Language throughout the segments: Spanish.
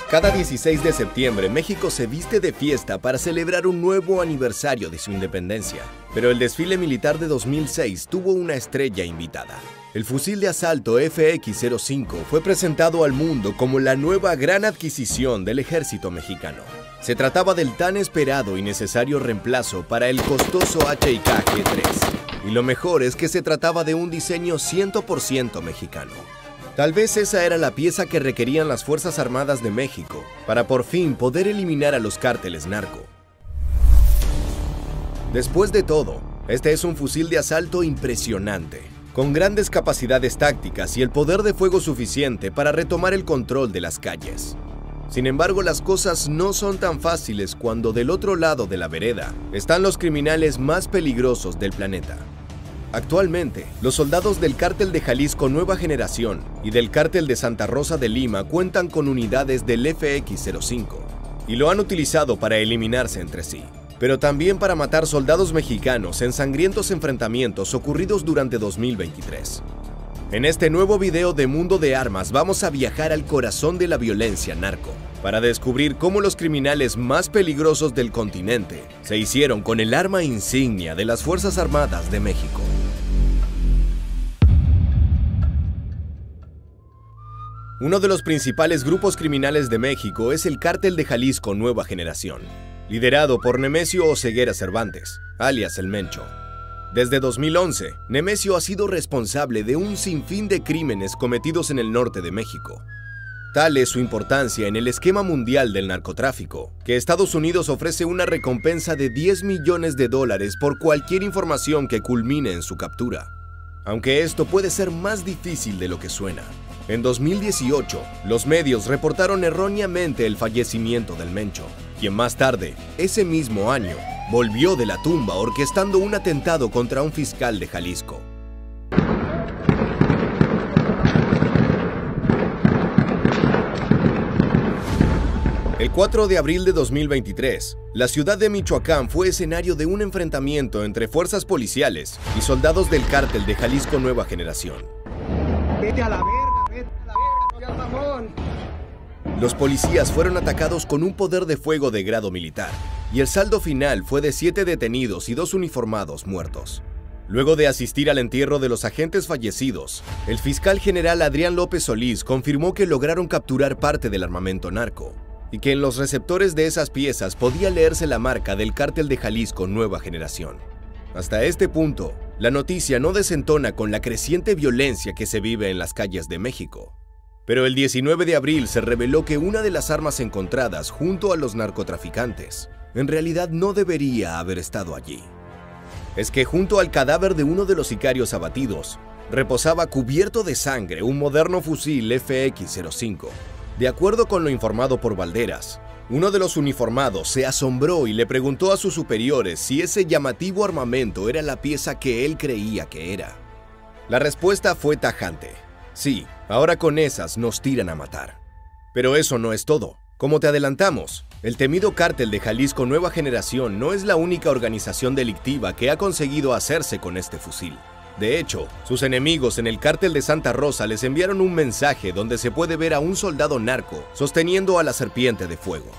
Cada 16 de septiembre, México se viste de fiesta para celebrar un nuevo aniversario de su independencia. Pero el desfile militar de 2006 tuvo una estrella invitada. El fusil de asalto FX-05 fue presentado al mundo como la nueva gran adquisición del ejército mexicano. Se trataba del tan esperado y necesario reemplazo para el costoso HK G3. Y lo mejor es que se trataba de un diseño 100% mexicano. Tal vez esa era la pieza que requerían las Fuerzas Armadas de México para por fin poder eliminar a los cárteles narco. Después de todo, este es un fusil de asalto impresionante, con grandes capacidades tácticas y el poder de fuego suficiente para retomar el control de las calles. Sin embargo, las cosas no son tan fáciles cuando del otro lado de la vereda están los criminales más peligrosos del planeta. Actualmente, los soldados del Cártel de Jalisco Nueva Generación y del Cártel de Santa Rosa de Lima cuentan con unidades del FX-05 y lo han utilizado para eliminarse entre sí, pero también para matar soldados mexicanos en sangrientos enfrentamientos ocurridos durante 2023. En este nuevo video de Mundo de Armas vamos a viajar al corazón de la violencia narco para descubrir cómo los criminales más peligrosos del continente se hicieron con el arma insignia de las Fuerzas Armadas de México. Uno de los principales grupos criminales de México es el Cártel de Jalisco Nueva Generación, liderado por Nemesio Oseguera Cervantes, alias El Mencho. Desde 2011, Nemesio ha sido responsable de un sinfín de crímenes cometidos en el norte de México. Tal es su importancia en el esquema mundial del narcotráfico, que Estados Unidos ofrece una recompensa de $10 millones por cualquier información que culmine en su captura. Aunque esto puede ser más difícil de lo que suena. En 2018, los medios reportaron erróneamente el fallecimiento del Mencho, quien más tarde, ese mismo año, volvió de la tumba orquestando un atentado contra un fiscal de Jalisco. El 4 de abril de 2023, la ciudad de Michoacán fue escenario de un enfrentamiento entre fuerzas policiales y soldados del Cártel de Jalisco Nueva Generación. ¡Vete a la verga, no seas mamón! Los policías fueron atacados con un poder de fuego de grado militar, y el saldo final fue de 7 detenidos y 2 uniformados muertos. Luego de asistir al entierro de los agentes fallecidos, el fiscal general Adrián López Solís confirmó que lograron capturar parte del armamento narco, y que en los receptores de esas piezas podía leerse la marca del Cártel de Jalisco Nueva Generación. Hasta este punto, la noticia no desentona con la creciente violencia que se vive en las calles de México. Pero el 19 de abril se reveló que una de las armas encontradas junto a los narcotraficantes en realidad no debería haber estado allí. Es que junto al cadáver de uno de los sicarios abatidos, reposaba cubierto de sangre un moderno fusil FX-05. De acuerdo con lo informado por Valderas, uno de los uniformados se asombró y le preguntó a sus superiores si ese llamativo armamento era la pieza que él creía que era. La respuesta fue tajante. Sí, ahora con esas nos tiran a matar. Pero eso no es todo. Como te adelantamos, el temido Cártel de Jalisco Nueva Generación no es la única organización delictiva que ha conseguido hacerse con este fusil. De hecho, sus enemigos en el Cártel de Santa Rosa les enviaron un mensaje donde se puede ver a un soldado narco sosteniendo a la serpiente de fuego.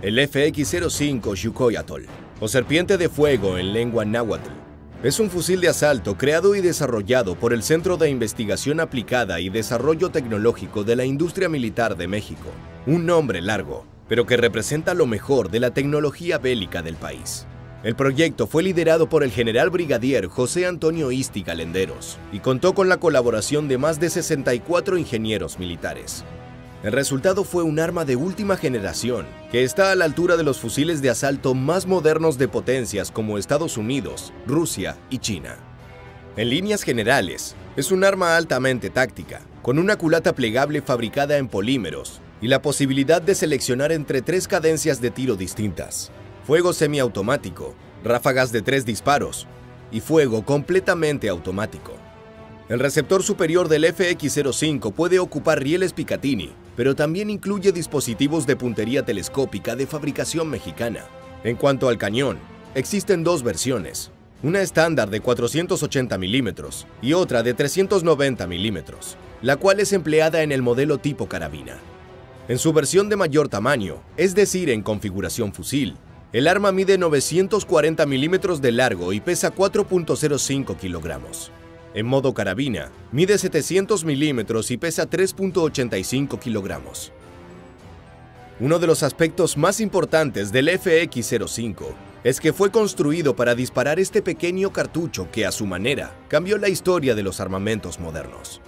El FX-05 Xucoyatl, o serpiente de fuego en lengua náhuatl, es un fusil de asalto creado y desarrollado por el Centro de Investigación Aplicada y Desarrollo Tecnológico de la Industria Militar de México, un nombre largo, pero que representa lo mejor de la tecnología bélica del país. El proyecto fue liderado por el general brigadier José Antonio Isti Galenderos y contó con la colaboración de más de 64 ingenieros militares. El resultado fue un arma de última generación que está a la altura de los fusiles de asalto más modernos de potencias como Estados Unidos, Rusia y China. En líneas generales, es un arma altamente táctica, con una culata plegable fabricada en polímeros y la posibilidad de seleccionar entre 3 cadencias de tiro distintas: fuego semiautomático, ráfagas de 3 disparos y fuego completamente automático. El receptor superior del FX-05 puede ocupar rieles Picatinny, pero también incluye dispositivos de puntería telescópica de fabricación mexicana. En cuanto al cañón, existen 2 versiones, una estándar de 480 milímetros y otra de 390 milímetros. la cual es empleada en el modelo tipo carabina. En su versión de mayor tamaño, es decir, en configuración fusil, el arma mide 940 milímetros de largo y pesa 4.05 kilogramos. En modo carabina, mide 700 milímetros y pesa 3.85 kilogramos. Uno de los aspectos más importantes del FX-05 es que fue construido para disparar este pequeño cartucho que, a su manera, cambió la historia de los armamentos modernos.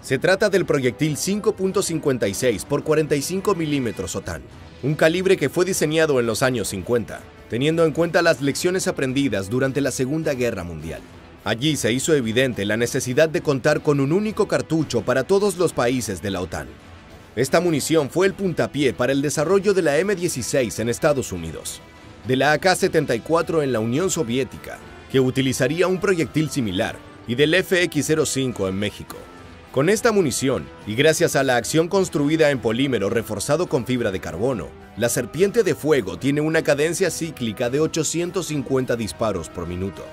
Se trata del proyectil 5.56 x 45 milímetros OTAN, un calibre que fue diseñado en los años 50, teniendo en cuenta las lecciones aprendidas durante la Segunda Guerra Mundial. Allí se hizo evidente la necesidad de contar con un único cartucho para todos los países de la OTAN. Esta munición fue el puntapié para el desarrollo de la M16 en Estados Unidos, de la AK-74 en la Unión Soviética, que utilizaría un proyectil similar, y del FX-05 en México. Con esta munición, y gracias a la acción construida en polímero reforzado con fibra de carbono, la Serpiente de Fuego tiene una cadencia cíclica de 850 disparos por minuto.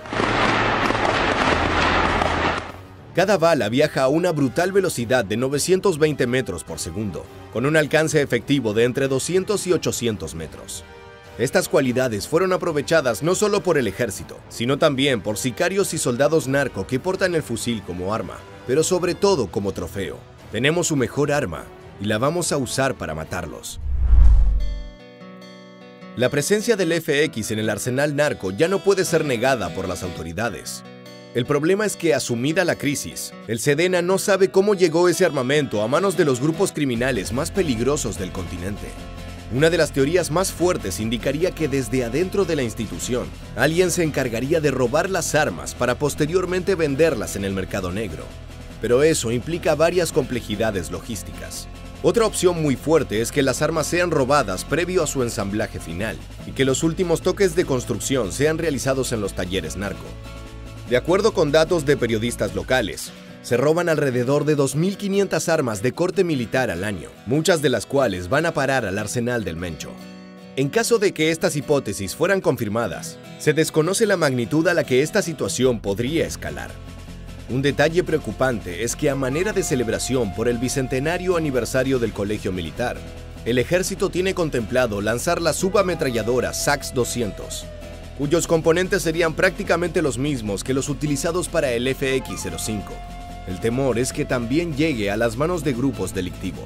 Cada bala viaja a una brutal velocidad de 920 metros por segundo, con un alcance efectivo de entre 200 y 800 metros. Estas cualidades fueron aprovechadas no solo por el ejército, sino también por sicarios y soldados narco que portan el fusil como arma, pero sobre todo como trofeo. Tenemos su mejor arma y la vamos a usar para matarlos. La presencia del FX en el arsenal narco ya no puede ser negada por las autoridades. El problema es que, asumida la crisis, el SEDENA no sabe cómo llegó ese armamento a manos de los grupos criminales más peligrosos del continente. Una de las teorías más fuertes indicaría que desde adentro de la institución, alguien se encargaría de robar las armas para posteriormente venderlas en el mercado negro. Pero eso implica varias complejidades logísticas. Otra opción muy fuerte es que las armas sean robadas previo a su ensamblaje final y que los últimos toques de construcción sean realizados en los talleres narco. De acuerdo con datos de periodistas locales, se roban alrededor de 2.500 armas de corte militar al año, muchas de las cuales van a parar al arsenal del Mencho. En caso de que estas hipótesis fueran confirmadas, se desconoce la magnitud a la que esta situación podría escalar. Un detalle preocupante es que, a manera de celebración por el bicentenario aniversario del Colegio Militar, el ejército tiene contemplado lanzar la subametralladora SAX-200, cuyos componentes serían prácticamente los mismos que los utilizados para el FX-05. El temor es que también llegue a las manos de grupos delictivos.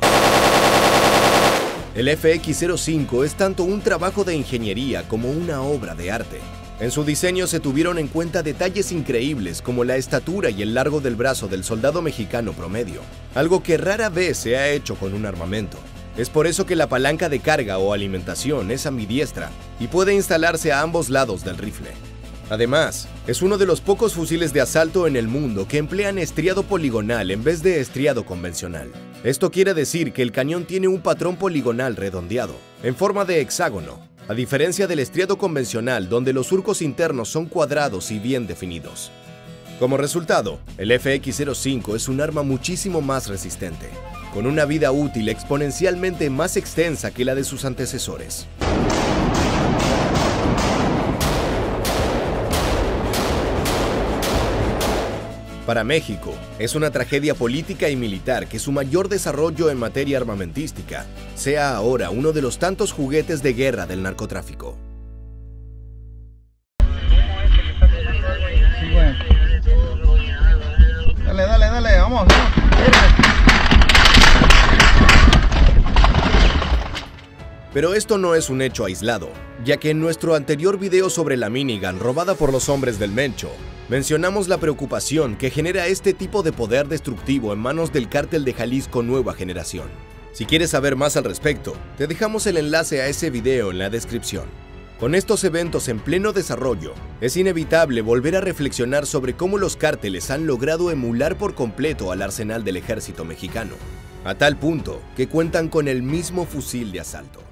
El FX-05 es tanto un trabajo de ingeniería como una obra de arte. En su diseño se tuvieron en cuenta detalles increíbles como la estatura y el largo del brazo del soldado mexicano promedio, algo que rara vez se ha hecho con un armamento. Es por eso que la palanca de carga o alimentación es ambidiestra y puede instalarse a ambos lados del rifle. Además, es uno de los pocos fusiles de asalto en el mundo que emplean estriado poligonal en vez de estriado convencional. Esto quiere decir que el cañón tiene un patrón poligonal redondeado, en forma de hexágono, a diferencia del estriado convencional donde los surcos internos son cuadrados y bien definidos. Como resultado, el FX-05 es un arma muchísimo más resistente, con una vida útil exponencialmente más extensa que la de sus antecesores. Para México, es una tragedia política y militar que su mayor desarrollo en materia armamentística sea ahora uno de los tantos juguetes de guerra del narcotráfico. Sí, güey. Dale, vamos. Pero esto no es un hecho aislado, ya que en nuestro anterior video sobre la minigun robada por los hombres del Mencho, mencionamos la preocupación que genera este tipo de poder destructivo en manos del Cártel de Jalisco Nueva Generación. Si quieres saber más al respecto, te dejamos el enlace a ese video en la descripción. Con estos eventos en pleno desarrollo, es inevitable volver a reflexionar sobre cómo los cárteles han logrado emular por completo al arsenal del ejército mexicano, a tal punto que cuentan con el mismo fusil de asalto.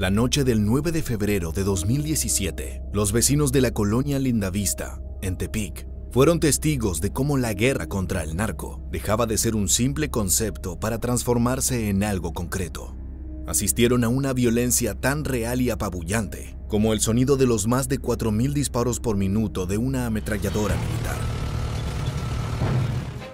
La noche del 9 de febrero de 2017, los vecinos de la colonia Lindavista, en Tepic, fueron testigos de cómo la guerra contra el narco dejaba de ser un simple concepto para transformarse en algo concreto. Asistieron a una violencia tan real y apabullante como el sonido de los más de 4.000 disparos por minuto de una ametralladora militar.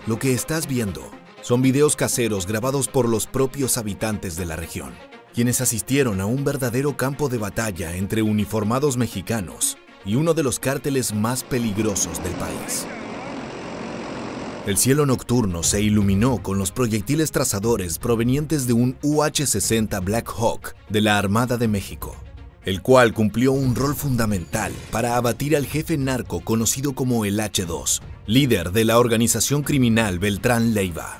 Lo que estás viendo son videos caseros grabados por los propios habitantes de la región, quienes asistieron a un verdadero campo de batalla entre uniformados mexicanos y uno de los cárteles más peligrosos del país. El cielo nocturno se iluminó con los proyectiles trazadores provenientes de un UH-60 Black Hawk de la Armada de México, el cual cumplió un rol fundamental para abatir al jefe narco conocido como el H2, líder de la organización criminal Beltrán Leiva.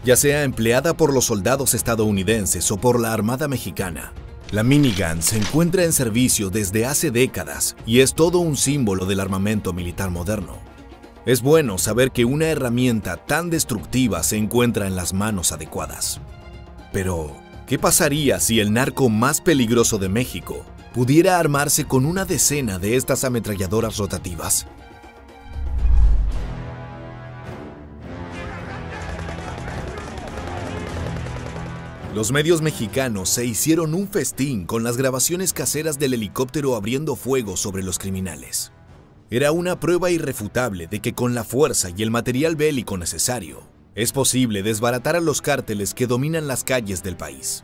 Ya sea empleada por los soldados estadounidenses o por la Armada Mexicana, la minigun se encuentra en servicio desde hace décadas y es todo un símbolo del armamento militar moderno. Es bueno saber que una herramienta tan destructiva se encuentra en las manos adecuadas. Pero, ¿qué pasaría si el narco más peligroso de México pudiera armarse con una decena de estas ametralladoras rotativas? Los medios mexicanos se hicieron un festín con las grabaciones caseras del helicóptero abriendo fuego sobre los criminales. Era una prueba irrefutable de que con la fuerza y el material bélico necesario, es posible desbaratar a los cárteles que dominan las calles del país.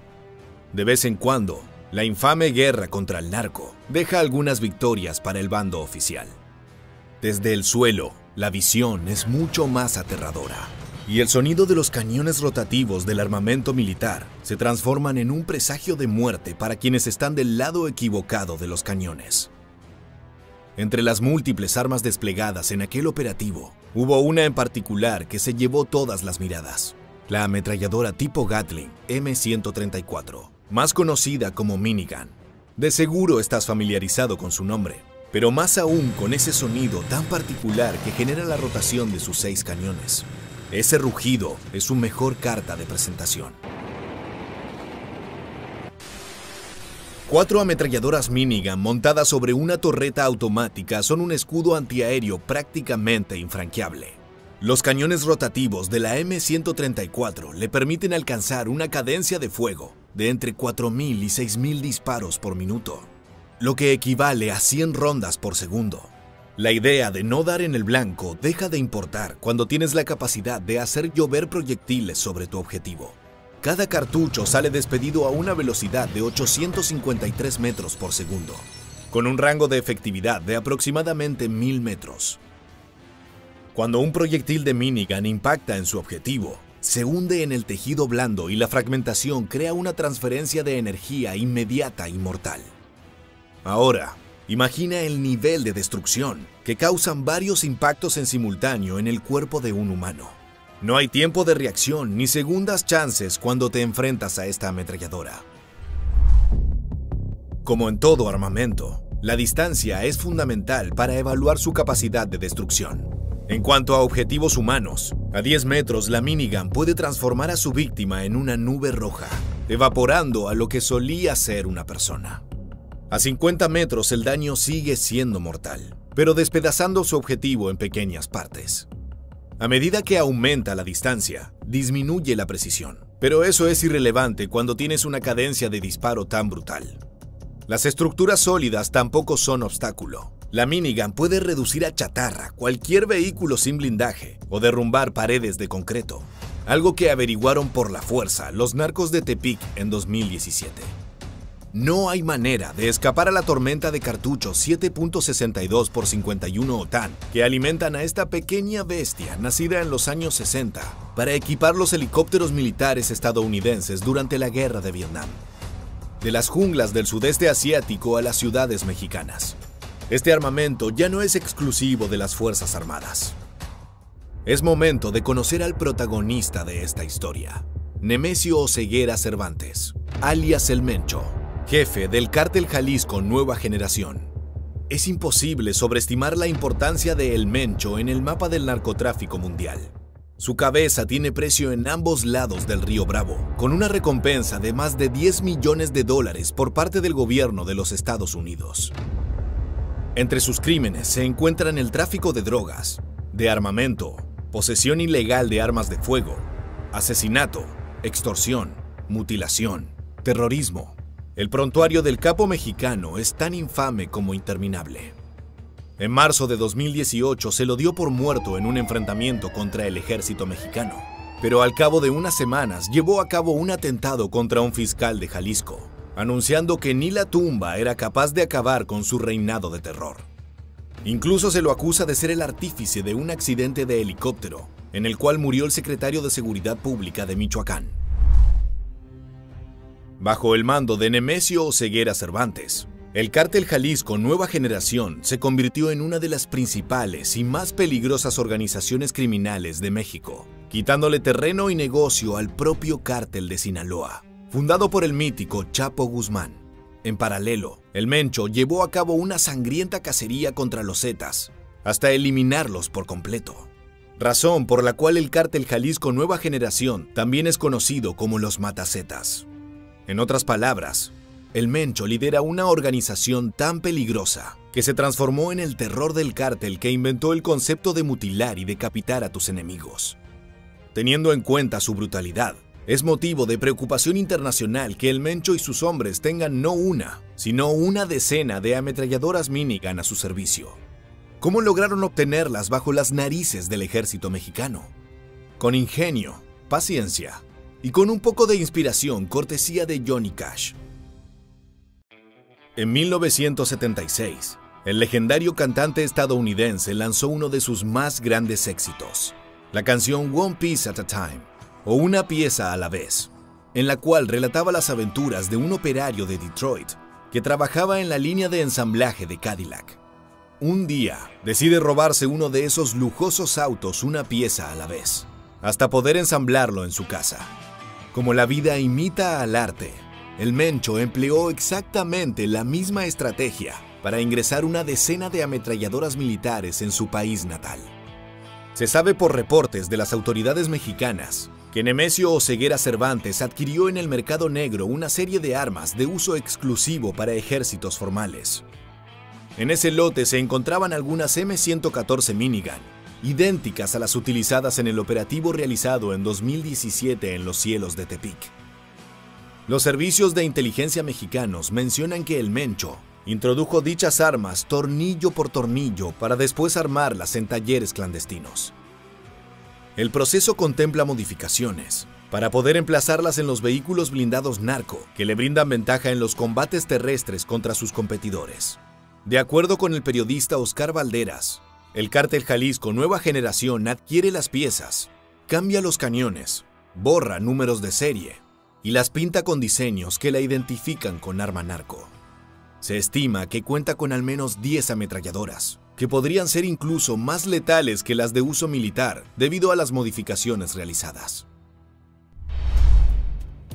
De vez en cuando, la infame guerra contra el narco deja algunas victorias para el bando oficial. Desde el suelo, la visión es mucho más aterradora, y el sonido de los cañones rotativos del armamento militar se transforman en un presagio de muerte para quienes están del lado equivocado de los cañones. Entre las múltiples armas desplegadas en aquel operativo, hubo una en particular que se llevó todas las miradas: la ametralladora tipo Gatling M134, más conocida como minigun. De seguro estás familiarizado con su nombre, pero más aún con ese sonido tan particular que genera la rotación de sus 6 cañones. Ese rugido es su mejor carta de presentación. 4 ametralladoras minigun montadas sobre una torreta automática son un escudo antiaéreo prácticamente infranqueable. Los cañones rotativos de la M134 le permiten alcanzar una cadencia de fuego de entre 4.000 y 6.000 disparos por minuto, lo que equivale a 100 rondas por segundo. La idea de no dar en el blanco deja de importar cuando tienes la capacidad de hacer llover proyectiles sobre tu objetivo. Cada cartucho sale despedido a una velocidad de 853 metros por segundo, con un rango de efectividad de aproximadamente 1.000 metros. Cuando un proyectil de minigun impacta en su objetivo, se hunde en el tejido blando y la fragmentación crea una transferencia de energía inmediata y mortal. Ahora, imagina el nivel de destrucción que causan varios impactos en simultáneo en el cuerpo de un humano. No hay tiempo de reacción ni segundas chances cuando te enfrentas a esta ametralladora. Como en todo armamento, la distancia es fundamental para evaluar su capacidad de destrucción. En cuanto a objetivos humanos, a 10 metros la minigun puede transformar a su víctima en una nube roja, evaporando a lo que solía ser una persona. A 50 metros el daño sigue siendo mortal, pero despedazando su objetivo en pequeñas partes. A medida que aumenta la distancia, disminuye la precisión, pero eso es irrelevante cuando tienes una cadencia de disparo tan brutal. Las estructuras sólidas tampoco son obstáculo. La minigun puede reducir a chatarra cualquier vehículo sin blindaje o derrumbar paredes de concreto, algo que averiguaron por la fuerza los narcos de Tepic en 2017. No hay manera de escapar a la tormenta de cartuchos 7.62 por 51 OTAN que alimentan a esta pequeña bestia nacida en los años 60 para equipar los helicópteros militares estadounidenses durante la Guerra de Vietnam. De las junglas del sudeste asiático a las ciudades mexicanas. Este armamento ya no es exclusivo de las Fuerzas Armadas. Es momento de conocer al protagonista de esta historia, Nemesio Oseguera Cervantes, alias El Mencho, jefe del Cártel Jalisco Nueva Generación. Es imposible sobreestimar la importancia de El Mencho en el mapa del narcotráfico mundial. Su cabeza tiene precio en ambos lados del río Bravo, con una recompensa de más de $10 millones por parte del gobierno de los Estados Unidos. Entre sus crímenes se encuentran el tráfico de drogas, de armamento, posesión ilegal de armas de fuego, asesinato, extorsión, mutilación, terrorismo, El prontuario del capo mexicano es tan infame como interminable. En marzo de 2018 se lo dio por muerto en un enfrentamiento contra el ejército mexicano, pero al cabo de unas semanas llevó a cabo un atentado contra un fiscal de Jalisco, anunciando que ni la tumba era capaz de acabar con su reinado de terror. Incluso se lo acusa de ser el artífice de un accidente de helicóptero, en el cual murió el secretario de Seguridad Pública de Michoacán. Bajo el mando de Nemesio Oseguera Cervantes, el Cártel Jalisco Nueva Generación se convirtió en una de las principales y más peligrosas organizaciones criminales de México, quitándole terreno y negocio al propio Cártel de Sinaloa, fundado por el mítico Chapo Guzmán. En paralelo, el Mencho llevó a cabo una sangrienta cacería contra los Zetas, hasta eliminarlos por completo. Razón por la cual el Cártel Jalisco Nueva Generación también es conocido como los Matazetas. En otras palabras, el Mencho lidera una organización tan peligrosa que se transformó en el terror del cártel que inventó el concepto de mutilar y decapitar a tus enemigos. Teniendo en cuenta su brutalidad, es motivo de preocupación internacional que el Mencho y sus hombres tengan no una, sino una decena de ametralladoras minigun a su servicio. ¿Cómo lograron obtenerlas bajo las narices del ejército mexicano? Con ingenio, paciencia y con un poco de inspiración cortesía de Johnny Cash. En 1976, el legendario cantante estadounidense lanzó uno de sus más grandes éxitos, la canción One Piece at a Time, o Una pieza a la vez, en la cual relataba las aventuras de un operario de Detroit que trabajaba en la línea de ensamblaje de Cadillac. Un día, decide robarse uno de esos lujosos autos una pieza a la vez, hasta poder ensamblarlo en su casa. Como la vida imita al arte, el Mencho empleó exactamente la misma estrategia para ingresar una decena de ametralladoras militares en su país natal. Se sabe por reportes de las autoridades mexicanas que Nemesio Oseguera Cervantes adquirió en el mercado negro una serie de armas de uso exclusivo para ejércitos formales. En ese lote se encontraban algunas M114 minigun, idénticas a las utilizadas en el operativo realizado en 2017 en los cielos de Tepic. Los servicios de inteligencia mexicanos mencionan que el Mencho introdujo dichas armas tornillo por tornillo para después armarlas en talleres clandestinos. El proceso contempla modificaciones para poder emplazarlas en los vehículos blindados narco que le brindan ventaja en los combates terrestres contra sus competidores. De acuerdo con el periodista Oscar Valderas, el Cártel Jalisco Nueva Generación adquiere las piezas, cambia los cañones, borra números de serie y las pinta con diseños que la identifican con arma narco. Se estima que cuenta con al menos 10 ametralladoras, que podrían ser incluso más letales que las de uso militar debido a las modificaciones realizadas.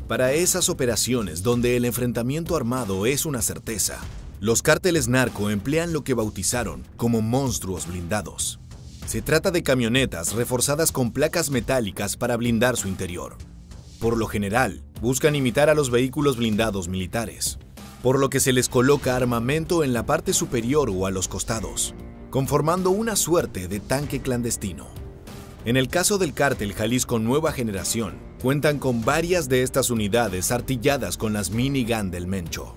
Para esas operaciones donde el enfrentamiento armado es una certeza, los cárteles narco emplean lo que bautizaron como monstruos blindados. Se trata de camionetas reforzadas con placas metálicas para blindar su interior. Por lo general, buscan imitar a los vehículos blindados militares, por lo que se les coloca armamento en la parte superior o a los costados, conformando una suerte de tanque clandestino. En el caso del Cártel Jalisco Nueva Generación, cuentan con varias de estas unidades artilladas con las minigun del Mencho.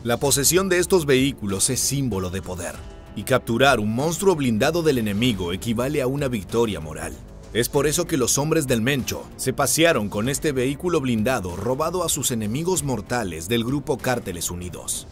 La posesión de estos vehículos es símbolo de poder, y capturar un monstruo blindado del enemigo equivale a una victoria moral. Es por eso que los hombres del Mencho se pasearon con este vehículo blindado robado a sus enemigos mortales del grupo Cárteles Unidos.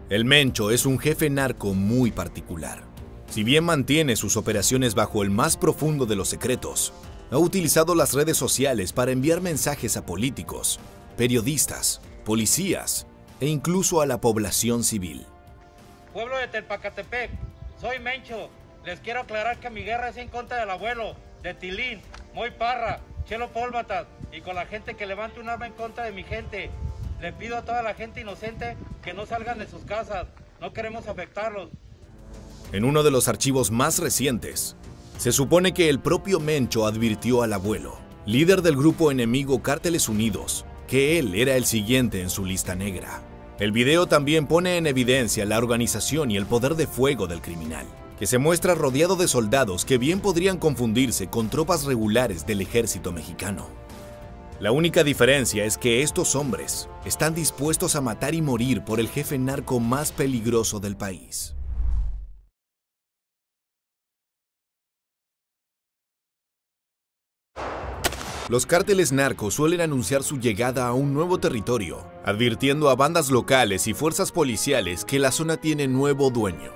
El Mencho es un jefe narco muy particular. Si bien mantiene sus operaciones bajo el más profundo de los secretos, ha utilizado las redes sociales para enviar mensajes a políticos, periodistas, policías e incluso a la población civil. Pueblo de Telpacatepec, soy Mencho. Les quiero aclarar que mi guerra es en contra del abuelo, de Tilín, Moy Parra, Chelo Pólvatas y con la gente que levante un arma en contra de mi gente. Le pido a toda la gente inocente que no salgan de sus casas. No queremos afectarlos. En uno de los archivos más recientes, se supone que el propio Mencho advirtió al abuelo, líder del grupo enemigo Cárteles Unidos, que él era el siguiente en su lista negra. El video también pone en evidencia la organización y el poder de fuego del criminal, que se muestra rodeado de soldados que bien podrían confundirse con tropas regulares del ejército mexicano. La única diferencia es que estos hombres están dispuestos a matar y morir por el jefe narco más peligroso del país. Los cárteles narcos suelen anunciar su llegada a un nuevo territorio, advirtiendo a bandas locales y fuerzas policiales que la zona tiene nuevo dueño.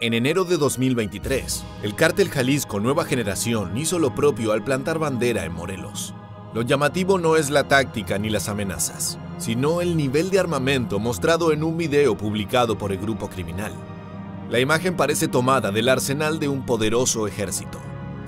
En enero de 2023, el cártel Jalisco Nueva Generación hizo lo propio al plantar bandera en Morelos. Lo llamativo no es la táctica ni las amenazas, sino el nivel de armamento mostrado en un video publicado por el grupo criminal. La imagen parece tomada del arsenal de un poderoso ejército.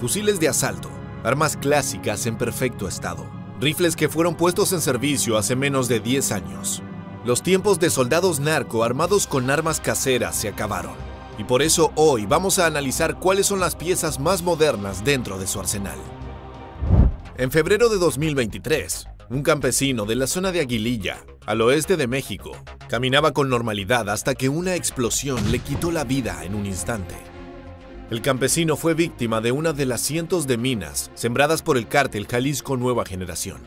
Fusiles de asalto, armas clásicas en perfecto estado, rifles que fueron puestos en servicio hace menos de 10 años. Los tiempos de soldados narco armados con armas caseras se acabaron, y por eso hoy vamos a analizar cuáles son las piezas más modernas dentro de su arsenal. En febrero de 2023, un campesino de la zona de Aguililla, al oeste de México, caminaba con normalidad hasta que una explosión le quitó la vida en un instante. El campesino fue víctima de una de las cientos de minas sembradas por el cártel Jalisco Nueva Generación,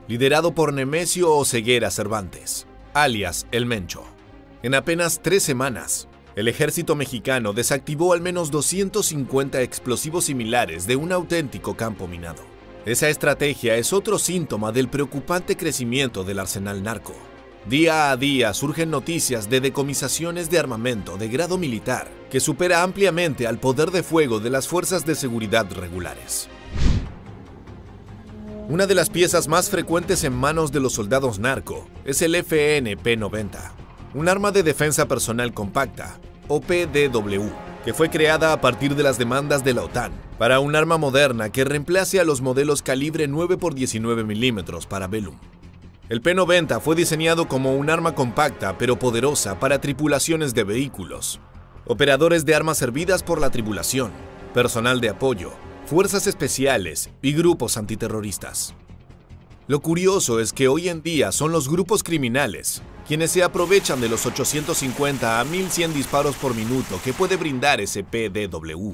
liderado por Nemesio Oseguera Cervantes, alias El Mencho. En apenas 3 semanas, el ejército mexicano desactivó al menos 250 explosivos similares de un auténtico campo minado. Esa estrategia es otro síntoma del preocupante crecimiento del arsenal narco. Día a día surgen noticias de decomisaciones de armamento de grado militar que supera ampliamente al poder de fuego de las fuerzas de seguridad regulares. Una de las piezas más frecuentes en manos de los soldados narco es el FN-P90, un arma de defensa personal compacta, o PDW, que fue creada a partir de las demandas de la OTAN para un arma moderna que reemplace a los modelos calibre 9x19 mm para Bellum. El P90 fue diseñado como un arma compacta pero poderosa para tripulaciones de vehículos, operadores de armas servidas por la tripulación, personal de apoyo, fuerzas especiales y grupos antiterroristas. Lo curioso es que hoy en día son los grupos criminales quienes se aprovechan de los 850 a 1100 disparos por minuto que puede brindar ese PDW.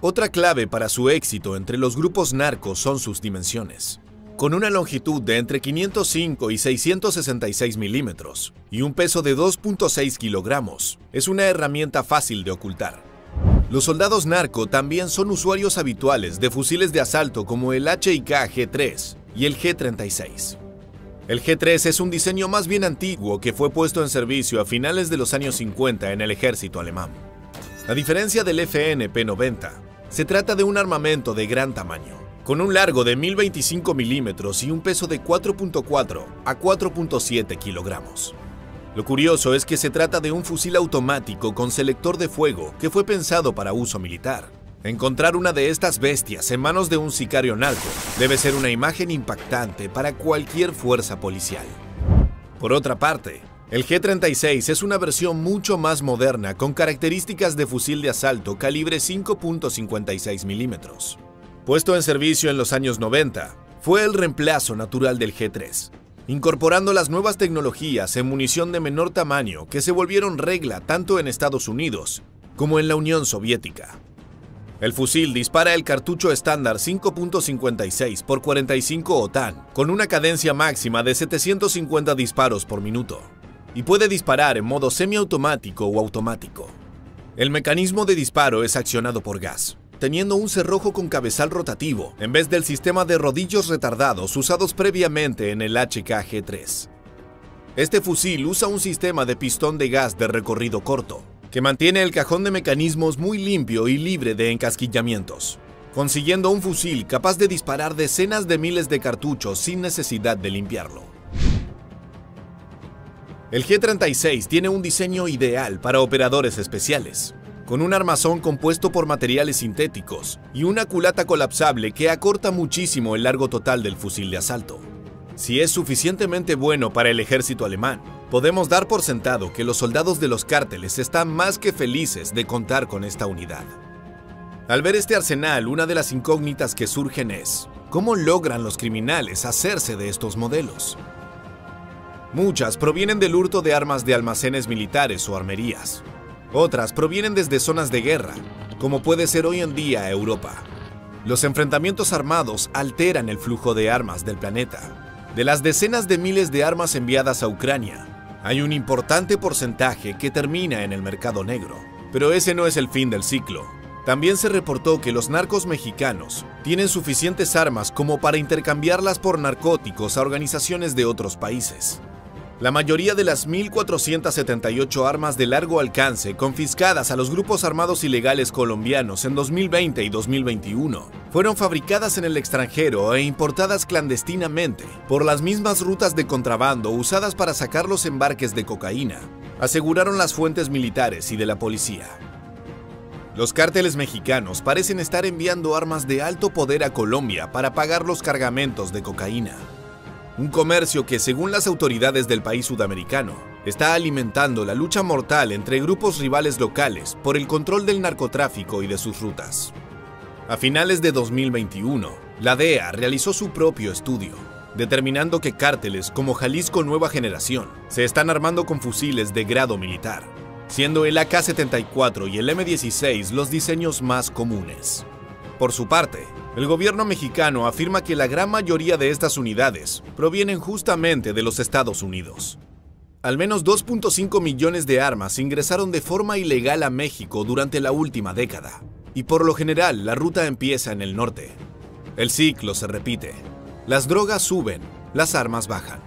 Otra clave para su éxito entre los grupos narcos son sus dimensiones. Con una longitud de entre 505 y 666 milímetros y un peso de 2.6 kilogramos, es una herramienta fácil de ocultar. Los soldados narco también son usuarios habituales de fusiles de asalto como el HK G3 y el G36. El G3 es un diseño más bien antiguo que fue puesto en servicio a finales de los años 50 en el ejército alemán. A diferencia del FN-P90, se trata de un armamento de gran tamaño, con un largo de 1025 milímetros y un peso de 4.4 a 4.7 kilogramos. Lo curioso es que se trata de un fusil automático con selector de fuego que fue pensado para uso militar. Encontrar una de estas bestias en manos de un sicario narco debe ser una imagen impactante para cualquier fuerza policial. Por otra parte, el G36 es una versión mucho más moderna con características de fusil de asalto calibre 5.56 milímetros. Puesto en servicio en los años 90, fue el reemplazo natural del G3, incorporando las nuevas tecnologías en munición de menor tamaño que se volvieron regla tanto en Estados Unidos como en la Unión Soviética. El fusil dispara el cartucho estándar 5.56 x 45 OTAN con una cadencia máxima de 750 disparos por minuto y puede disparar en modo semiautomático o automático. El mecanismo de disparo es accionado por gas, teniendo un cerrojo con cabezal rotativo en vez del sistema de rodillos retardados usados previamente en el HK-G3. Este fusil usa un sistema de pistón de gas de recorrido corto, que mantiene el cajón de mecanismos muy limpio y libre de encasquillamientos, consiguiendo un fusil capaz de disparar decenas de miles de cartuchos sin necesidad de limpiarlo. El G36 tiene un diseño ideal para operadores especiales, con un armazón compuesto por materiales sintéticos y una culata colapsable que acorta muchísimo el largo total del fusil de asalto. Si es suficientemente bueno para el ejército alemán, podemos dar por sentado que los soldados de los cárteles están más que felices de contar con esta unidad. Al ver este arsenal, una de las incógnitas que surgen es: ¿cómo logran los criminales hacerse de estos modelos? Muchas provienen del hurto de armas de almacenes militares o armerías. Otras provienen desde zonas de guerra, como puede ser hoy en día Europa. Los enfrentamientos armados alteran el flujo de armas del planeta, De las decenas de miles de armas enviadas a Ucrania, hay un importante porcentaje que termina en el mercado negro. Pero ese no es el fin del ciclo. También se reportó que los narcos mexicanos tienen suficientes armas como para intercambiarlas por narcóticos a organizaciones de otros países. La mayoría de las 1.478 armas de largo alcance confiscadas a los grupos armados ilegales colombianos en 2020 y 2021 fueron fabricadas en el extranjero e importadas clandestinamente por las mismas rutas de contrabando usadas para sacar los embarques de cocaína, aseguraron las fuentes militares y de la policía. Los cárteles mexicanos parecen estar enviando armas de alto poder a Colombia para pagar los cargamentos de cocaína. Un comercio que, según las autoridades del país sudamericano, está alimentando la lucha mortal entre grupos rivales locales por el control del narcotráfico y de sus rutas. A finales de 2021, la DEA realizó su propio estudio, determinando que cárteles como Jalisco Nueva Generación se están armando con fusiles de grado militar, siendo el AK-74 y el M16 los diseños más comunes. Por su parte, el gobierno mexicano afirma que la gran mayoría de estas unidades provienen justamente de los Estados Unidos. Al menos 2.5 millones de armas ingresaron de forma ilegal a México durante la última década, y por lo general la ruta empieza en el norte. El ciclo se repite. Las drogas suben, las armas bajan.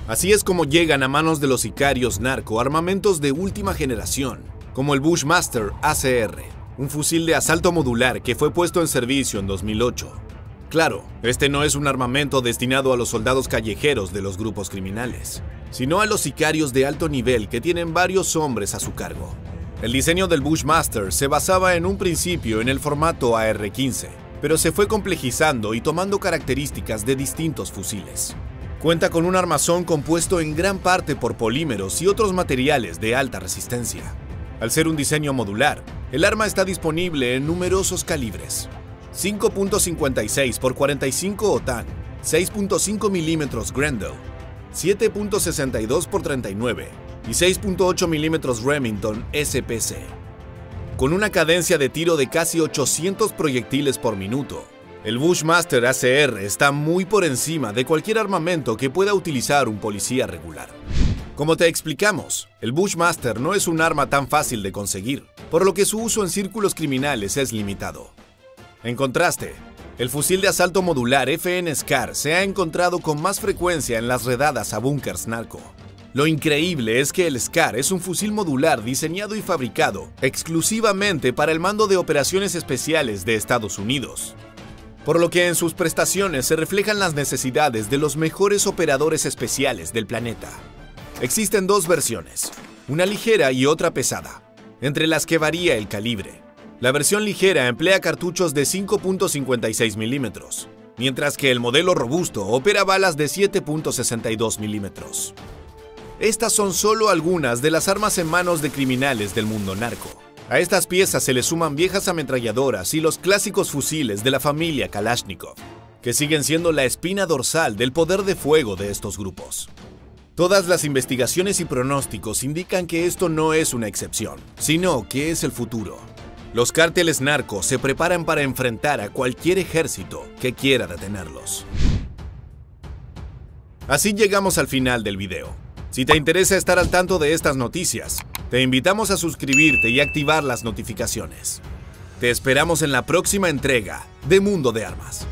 Así es como llegan a manos de los sicarios narco armamentos de última generación, como el Bushmaster ACR, un fusil de asalto modular que fue puesto en servicio en 2008. Claro, este no es un armamento destinado a los soldados callejeros de los grupos criminales, sino a los sicarios de alto nivel que tienen varios hombres a su cargo. El diseño del Bushmaster se basaba en un principio en el formato AR-15, pero se fue complejizando y tomando características de distintos fusiles. Cuenta con un armazón compuesto en gran parte por polímeros y otros materiales de alta resistencia. Al ser un diseño modular, el arma está disponible en numerosos calibres: 5.56 x 45 OTAN, 6.5 mm Grendel, 7.62 x 39 y 6.8 mm Remington SPC. Con una cadencia de tiro de casi 800 proyectiles por minuto, el Bushmaster ACR está muy por encima de cualquier armamento que pueda utilizar un policía regular. Como te explicamos, el Bushmaster no es un arma tan fácil de conseguir, por lo que su uso en círculos criminales es limitado. En contraste, el fusil de asalto modular FN SCAR se ha encontrado con más frecuencia en las redadas a búnkers narco. Lo increíble es que el SCAR es un fusil modular diseñado y fabricado exclusivamente para el Mando de Operaciones Especiales de Estados Unidos, por lo que en sus prestaciones se reflejan las necesidades de los mejores operadores especiales del planeta. Existen dos versiones, una ligera y otra pesada, entre las que varía el calibre. La versión ligera emplea cartuchos de 5.56 milímetros, mientras que el modelo robusto opera balas de 7.62 milímetros. Estas son solo algunas de las armas en manos de criminales del mundo narco. A estas piezas se le suman viejas ametralladoras y los clásicos fusiles de la familia Kalashnikov, que siguen siendo la espina dorsal del poder de fuego de estos grupos. Todas las investigaciones y pronósticos indican que esto no es una excepción, sino que es el futuro. Los cárteles narcos se preparan para enfrentar a cualquier ejército que quiera detenerlos. Así llegamos al final del video. Si te interesa estar al tanto de estas noticias, te invitamos a suscribirte y activar las notificaciones. Te esperamos en la próxima entrega de Mundo de Armas.